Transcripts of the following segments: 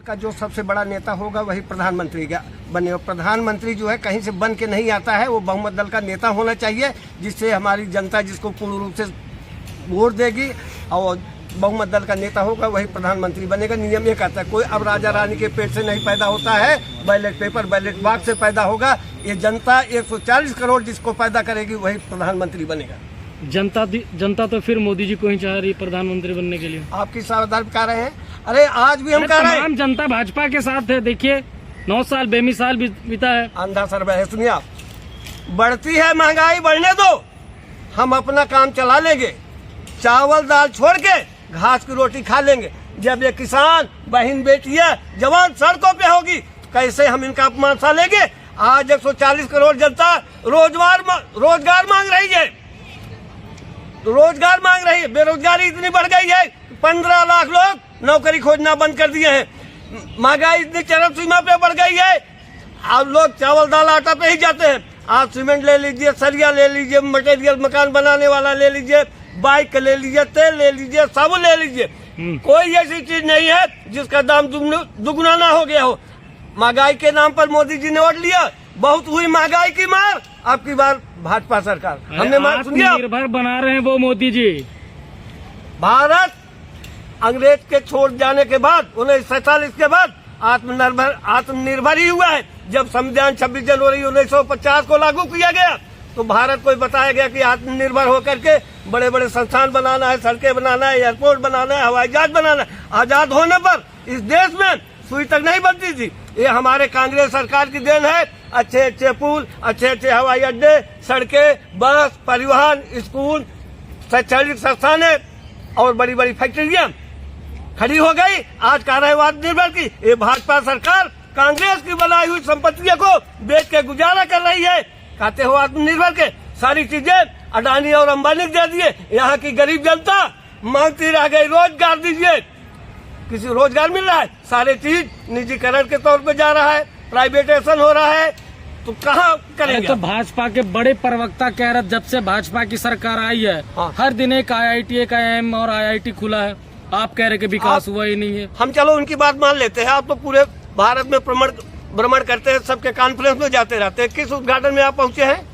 का जो सबसे बड़ा नेता होगा वही प्रधानमंत्री का बने। और प्रधानमंत्री जो है कहीं से बन के नहीं आता है, वो बहुमत दल का नेता होना चाहिए, जिससे हमारी जनता जिसको पूर्ण रूप से वोट देगी और बहुमत दल का नेता होगा वही प्रधानमंत्री बनेगा। नियम एक आता है, कोई अब राजा रानी के पेट से नहीं पैदा होता है, बैलेट पेपर बैलेट बॉक्स से पैदा होगा। ये जनता 140 करोड़ जिसको पैदा करेगी वही प्रधानमंत्री बनेगा। जनता तो फिर मोदी जी को ही चाह रही प्रधानमंत्री बनने के लिए। आपकी सावधान कह रहे हैं, अरे आज भी हम कह रहे हैं तमाम जनता भाजपा के साथ है। देखिए 9 साल बेमिसाल बीता है। अंधा सर्वे है। सुनिए आप, बढ़ती है महंगाई, बढ़ने दो, हम अपना काम चला लेंगे, चावल दाल छोड़ के घास की रोटी खा लेंगे। जब ये किसान बहन बेटियां जवान सड़कों पे होगी, कैसे हम इनका अपमान सा लेंगे। आज 140 करोड़ जनता रोजगार मांग रही है, रोजगार मांग रही है। बेरोजगारी इतनी बढ़ गई है, 15 लाख लोग नौकरी खोजना बंद कर दिए हैं। महंगाई इतनी चरम सीमा पे बढ़ गई है, अब लोग चावल दाल आटा पे ही जाते हैं। आप सीमेंट ले लीजिए, सरिया ले लीजिए, मटेरियल मकान बनाने वाला ले लीजिए, बाइक ले लीजिए, तेल ले लीजिए, साबुन ले लीजिए, कोई ऐसी चीज नहीं है जिसका दाम दुगुना ना हो गया हो। महंगाई के नाम पर मोदी जी ने वोट लिया, बहुत हुई महंगाई की मार। आपकी बार भाजपा सरकार हमने आत्मनिर्भर बना रहे हैं वो मोदी जी। भारत अंग्रेज के छोड़ जाने के बाद 1947 के बाद आत्मनिर्भर ही हुआ है। जब संविधान 26 जनवरी 1950 को लागू किया गया तो भारत को बताया गया कि आत्मनिर्भर होकर के बड़े बड़े संस्थान बनाना है, सड़कें बनाना है, एयरपोर्ट बनाना है, हवाई जहाज बनाना है। आजाद होने पर इस देश में सुई तक नहीं बनती थी। ये हमारे कांग्रेस सरकार की देन है। अच्छे अच्छे पुल, अच्छे अच्छे हवाई अड्डे, सड़कें, बस, परिवहन, स्कूल, शैक्षणिक संस्थानें और बड़ी बड़ी फैक्ट्रियां खड़ी हो गई। आज कह रहे हो आत्मनिर्भर की। ये भाजपा सरकार कांग्रेस की बनाई हुई संपत्तियों को बेच के गुजारा कर रही है। कहते हो आत्मनिर्भर के, सारी चीजें अडानी और अंबानी दे दिए। यहाँ की गरीब जनता मांगती रह गई, रोजगार दीजिए। किसी रोजगार मिल रहा है? सारे चीज निजीकरण के तौर पे जा रहा है, प्राइवेटाइजेशन हो रहा है, तो कहाँ करेंगे? तो भाजपा के बड़े प्रवक्ता कह रहे जब से भाजपा की सरकार आई है, हाँ। हर दिन एक IIT, एक IIM और IIT खुला है। आप कह रहे कि विकास हुआ ही नहीं है। हम चलो उनकी बात मान लेते हैं। आप तो पूरे भारत में भ्रमण करते हैं, सबके कॉन्फ्रेंस में जाते रहते हैं। किस उद्घाटन में आप पहुंचे हैं?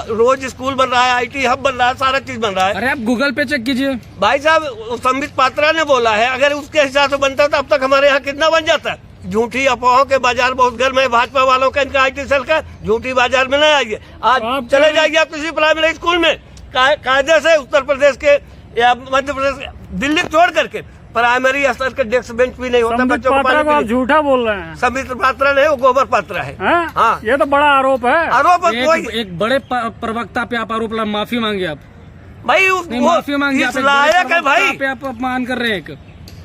रोज स्कूल बन रहा है, IT हब बन रहा है, सारा चीज बन रहा है। अरे आप गूगल पे चेक कीजिए। भाई साहब, संबित पात्रा ने बोला है, अगर उसके हिसाब से बनता तो अब तक हमारे यहाँ कितना बन जाता है। झूठी अफवाहों के बाजार बहुत गर्म है भाजपा वालों का, इनका IT सेल का। झूठी बाजार में नहीं आइए। आज चले जाइए आप किसी प्राइमरी स्कूल में, कायदे से उत्तर प्रदेश के या मध्य प्रदेश, दिल्ली छोड़ करके प्राइमरी स्तर के डेस्क बेंच भी नहीं होता बच्चों को पढ़ाने के लिए। झूठा बोल रहे हैं। संबित पात्रा नहीं, वो गोबर पात्रा है। हाँ, ये तो बड़ा आरोप है। आरोप एक बड़े प्रवक्ता पे आप आरोप माफी मांगे आप भाई, माफी मांगे। इस लायक है भाई, आप अपमान कर रहे हैं।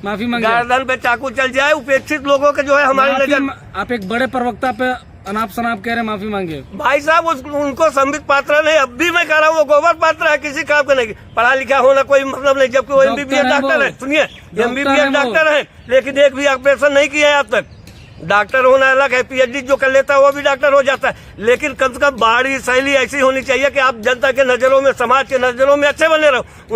माफी मांगे। गर्दन पे चाकू चल जाए उपेक्षित लोगों के जो है हमारी नजर। आप एक बड़े प्रवक्ता पे अनाप शनाप कह रहे हैं, माफी मांगे। भाई साहब, उनको संबित पात्रा नहीं, अब भी मैं कह रहा हूँ वो गोबर पात्रा है, किसी काम का नहीं। पढ़ा लिखा होना कोई मतलब नहीं, जबकि वो MBBS डॉक्टर है। सुनिए, MBBS डॉक्टर है, लेकिन एक भी ऑपरेशन नहीं किया है अब तक। डॉक्टर होना अलग है, PhD जो कर लेता है वो भी डॉक्टर हो जाता है। लेकिन कम से कम बाहरी शैली ऐसी होनी चाहिए कि आप जनता के नजरों में, समाज के नजरों में अच्छे बने रहो।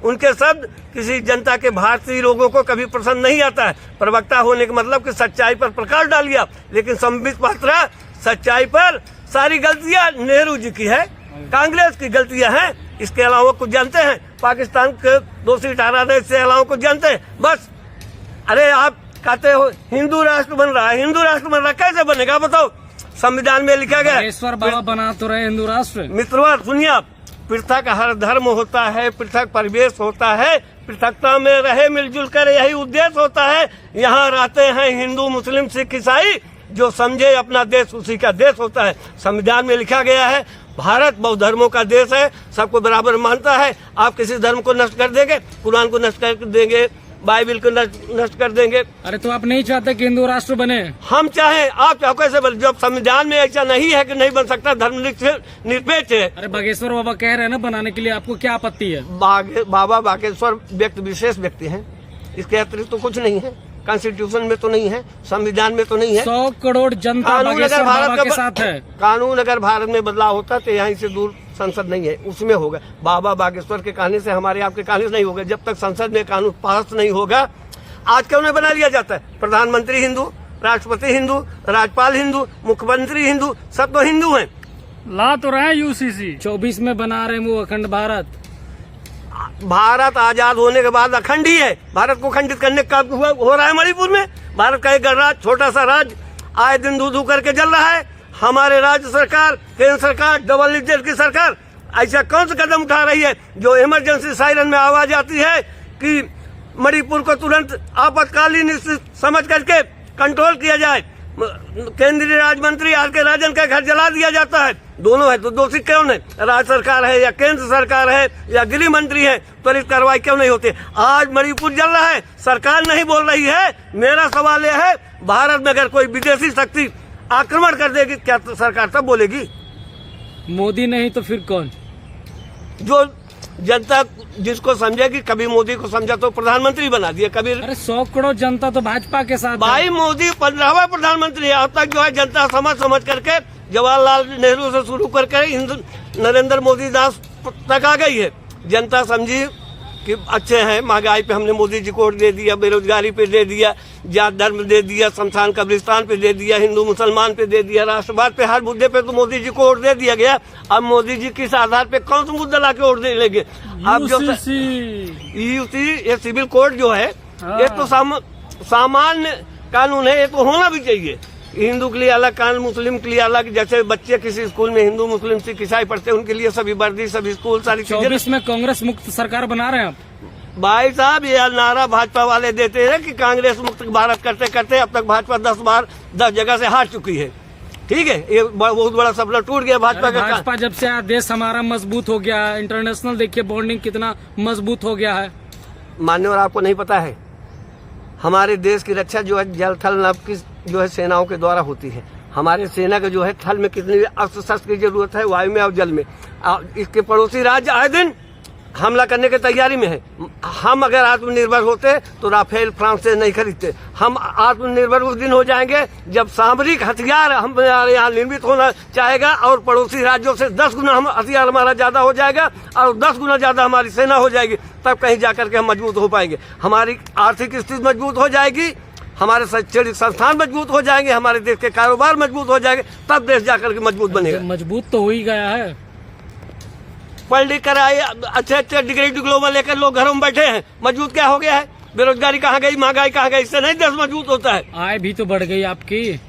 उनके शब्द किसी जनता के भारतीय लोगों को कभी पसंद नहीं आता है। प्रवक्ता होने का मतलब कि सच्चाई पर प्रकाश डालिए आप। लेकिन संबित पात्रा सच्चाई पर सारी गलतियां नेहरू जी की है, कांग्रेस की गलतियां हैं। इसके अलावा कुछ जानते हैं? पाकिस्तान के दोषी ठहराने से अलावा कुछ जानते हैं? बस। अरे आप कहते हो हिंदू राष्ट्र बन रहा है, हिंदू राष्ट्र बन रहा है, कैसे बनेगा बताओ? संविधान में लिखा गया, ईश्वर बाबा बना तो रहे हिंदू राष्ट्र। मित्रवर सुनिए आप, पृथक हर धर्म होता है, पृथक परिवेश होता है, पृथकता में रहे मिलजुल कर, यही उद्देश्य होता है। यहाँ रहते हैं हिंदू, मुस्लिम, सिख, ईसाई, जो समझे अपना देश उसी का देश होता है। संविधान में लिखा गया है भारत बहु धर्मों का देश है, सबको बराबर मानता है। आप किसी धर्म को नष्ट कर देंगे, कुरान को नष्ट कर देंगे, बाइबल को नष्ट कर देंगे। अरे तो आप नहीं चाहते कि हिंदू राष्ट्र बने? हम चाहें, आप चाहो कैसे बने? जब संविधान में ऐसा नहीं है कि नहीं बन सकता, धर्मनिरपेक्ष है। अरे बागेश्वर बाबा कह रहे हैं ना बनाने के लिए, आपको क्या आपत्ति है? बाबा बागेश्वर व्यक्ति विशेष व्यक्ति हैं, इसके अतिरिक्त तो कुछ नहीं है। कॉन्स्टिट्यूशन में तो नहीं है, संविधान में तो नहीं है। 100 करोड़ जनता बागेश्वर बाबा के साथ है। कानून अगर भारत में बदलाव होता तो यहाँ से दूर संसद नहीं है, उसमें होगा। बाबा बागेश्वर के कहने से हमारे आपके कहने से नहीं होगा। जब तक संसद में कानून पास नहीं होगा, आज क्यों नहीं बना लिया जाता है? प्रधानमंत्री हिंदू, राष्ट्रपति हिंदू, राज्यपाल हिंदू, मुख्यमंत्री हिंदू, सब तो हिंदू हैं। ला तो रहे यूसीसी 24 में बना रहे हैं वो अखंड भारत। भारत आजाद होने के बाद अखंड ही है। भारत को खंडित करने का हो रहा है मणिपुर में। भारत का एक गणराज्य, छोटा सा राज्य आए दिन धू धू करके जल रहा है। हमारे राज्य सरकार, केंद्र सरकार, डबल इंजन की सरकार ऐसा कौन सा कदम उठा रही है जो इमरजेंसी सायरन में आवाज आती है कि मणिपुर को तुरंत आपातकालीन स्थिति समझ करके कंट्रोल किया जाए। केंद्रीय राज्य मंत्री आर के राजन का घर जला दिया जाता है। दोनों है तो दोषी कौन है? राज्य सरकार है या केंद्र सरकार है या गृह मंत्री है? त्वरित कार्रवाई क्यों नहीं होती? आज मणिपुर जल रहा है, सरकार नहीं बोल रही है। मेरा सवाल यह है, भारत में अगर कोई विदेशी शक्ति आक्रमण कर देगी क्या तो सरकार तब बोलेगी? मोदी नहीं तो फिर कौन? जो जनता जिसको समझेगी, कभी मोदी को समझा तो प्रधानमंत्री बना दिया, कभी अरे 100 करोड़ जनता तो भाजपा के साथ है। भाई मोदी 15वां प्रधानमंत्री है। अब तक जो है जनता समझ करके जवाहरलाल नेहरू से शुरू करके नरेंद्र मोदी दास तक आ गई है। जनता समझी कि अच्छे हैं। महंगाई पे हमने मोदी जी को वोट दे दिया, बेरोजगारी पे दे दिया, जात धर्म दे दिया, शमशान कब्रिस्तान पे दे दिया, हिंदू मुसलमान पे दे दिया, राष्ट्रवाद पे, हर मुद्दे पे तो मोदी जी को वोट दे दिया गया। अब मोदी जी किस आधार पे कौन सा मुद्दा ला के वोट दे लेंगे? अब जो यूसी ये सिविल कोड जो है ये तो सामान्य कानून है, ये तो होना भी चाहिए। हिंदू के लिए अलग कानून, मुस्लिम के लिए अलग। जैसे बच्चे किसी स्कूल में हिंदू, मुस्लिम, सिख, ईसाई पढ़ते हैं, उनके लिए सभी वर्दी, सभी स्कूल, सारी चीजें। 24 में कांग्रेस मुक्त सरकार बना रहे हैं आप? भाई साहब ये नारा भाजपा वाले देते हैं कि कांग्रेस मुक्त भारत करते करते अब तक भाजपा 10 जगह से हार चुकी है। ठीक है, ये बहुत बड़ा सपना टूट गया भाजपा का। भाजपा जब से देश हमारा मजबूत हो गया, इंटरनेशनल देखिए बॉन्डिंग कितना मजबूत हो गया है। मान्यवर आपको नहीं पता है, हमारे देश की रक्षा जो है जल थल नभ की जो है सेनाओं के द्वारा होती है। हमारे सेना का जो है थल में कितनी अस्त्र शस्त्र की जरूरत है, वायु में और जल में। इसके पड़ोसी राज्य आए दिन हमला करने की तैयारी में है। हम अगर आत्मनिर्भर होते तो राफेल फ्रांस से नहीं खरीदते। हम आत्मनिर्भर उस दिन हो जाएंगे जब सामरिक हथियार हमारे यहाँ निर्मित होना चाहेगा और पड़ोसी राज्यों से 10 गुना हम हथियार हमारा ज्यादा हो जाएगा और 10 गुना ज्यादा हमारी सेना हो जाएगी। तब कहीं जाकर के हम मजबूत हो पाएंगे। हमारी आर्थिक स्थिति मजबूत हो जाएगी, हमारे शैक्षणिक संस्थान मजबूत हो जाएंगे, हमारे देश के कारोबार मजबूत हो जाएंगे, तब देश जाकर के मजबूत बनेगा। मजबूत तो हो ही गया है। पढ़ लिख कर आए, अच्छे डिग्री डिप्लोमा लेकर लोग घरों में बैठे हैं, मजबूत क्या हो गया है? बेरोजगारी कहाँ गई, महंगाई कहाँ गई? इससे नहीं देश मजबूत होता है। आय भी तो बढ़ गई आपकी।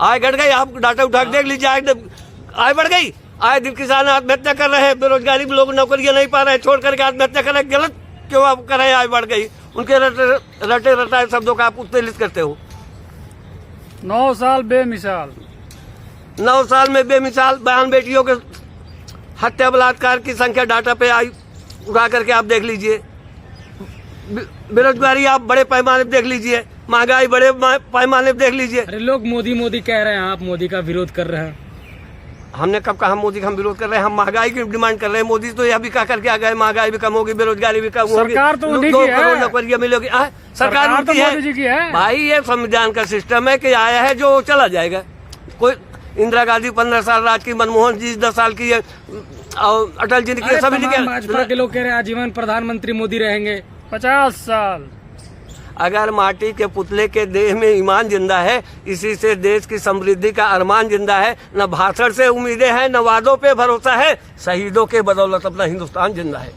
आय घट गई, आप डाटा उठा के देख लीजिए। आय बढ़ गई। आए दिन किसान आत्महत्या कर रहे हैं, बेरोजगारी में लोग नौकरियां नहीं पा रहे हैं, छोड़ करके आत्महत्या कर रहे हैं। गलत क्यों आप कर रहे हैं? आय बढ़ गई। उनके रटे रटाए शब्दों का आप उत्ते लिस्ट करते हो। 9 साल बेमिसाल, 9 साल में बेमिसाल बहन बेटियों के हत्या बलात्कार की संख्या डाटा पे आई, उठा करके आप देख लीजिए। बेरोजगारी आप बड़े पैमाने पे देख लीजिए, महंगाई बड़े पैमाने पे देख लीजिए। अरे लोग मोदी मोदी कह रहे हैं, आप मोदी का विरोध कर रहे हैं। हमने कब कहा मोदी का हम विरोध कर रहे हैं? हम महंगाई की डिमांड कर रहे हैं। मोदी तो यह भी कहा करके आ गए महंगाई भी कम होगी, बेरोजगारी भी कम होगी, सरकार तो उन्हीं 2 की है। करोड़ नौकरियां मिलेगी। सरकार तो उनकी मोदी जी की है। भाई ये संविधान का सिस्टम है कि आया है जो चला जाएगा। कोई इंदिरा गांधी 15 साल राज की, मनमोहन जी 10 साल की है और अटल जी ने सभी ने भाजपा के लोग कह रहे हैं आजीवन प्रधानमंत्री मोदी रहेंगे 50 साल। अगर माटी के पुतले के देह में ईमान जिंदा है, इसी से देश की समृद्धि का अरमान जिंदा है। न भाषण से उम्मीदें हैं, न वादों पे भरोसा है, शहीदों के बदौलत अपना हिंदुस्तान जिंदा है।